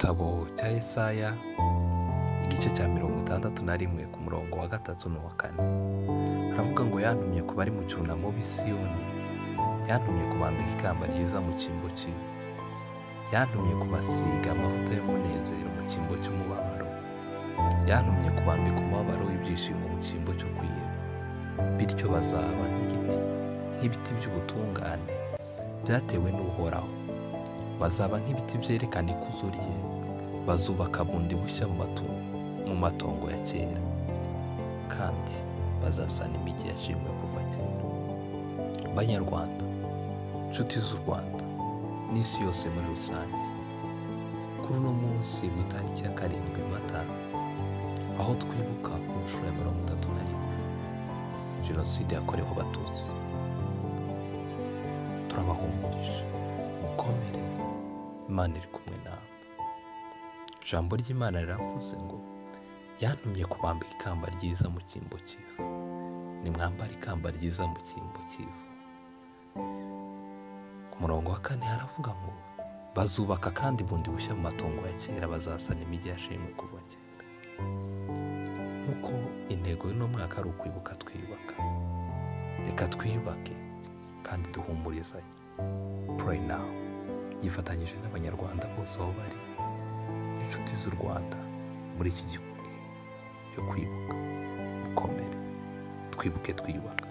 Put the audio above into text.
Igitabo cya Yesaya igice cya 61 ku murongo wa 3 n'uwa 4 haravuga ngo yantumye ku bari mu cyunamo b'i Siyoni, yantumye kubambika ikamba ryiza mu cyimbo cy'ivu, yantumye kubasiga amavuta y'umunezero mu cyimbo cy'umubabaro, yantumye kubambika umubabaro w'ibyishimo mu cyimbo cyo kwiheba. Bityo bazaba nk'ibiti by'ubutungane byatewe n'Uhoraho, bazaba nk'ibiti byerekana ikuzo rye, bazubaka bundi bushya mu matongo ya kera, kandi bazasana imigi yashimwe kuva kera. Banyarwanda, inshuti z'u Rwanda n'isi yose muri rusange, kuri uno munsi w'itariki ya 7 Mata, aho twibuka ku nshuro ya 31 Jenoside yakorewe Abatutsi, turabahumurije, mukomere, Imana iri kumwe nawe. Ijambo ry'Imana riravuze ngo yantumye kubambika ikamba ryiza mu cyimbo cy'ivu. Nimwambare ikamba ryiza mu cyimbo cy'ivu. Ku murongo wa 4 haravuga ngo bazubaka kandi bundi bushya mu matongo ya kera, bazasana imigi yashimwe kuva kera. Nk'uko intego y'uno mwaka ari ukwibuka twiyubaka, reka twiyubake kandi duhumurizanye. Pray Now yifatanyije n'Abanyarwanda bose aho bari, inshuti z'u Rwanda, muri iki gihe cyo kwibuka. Mukomere, twibuke twiyubaka.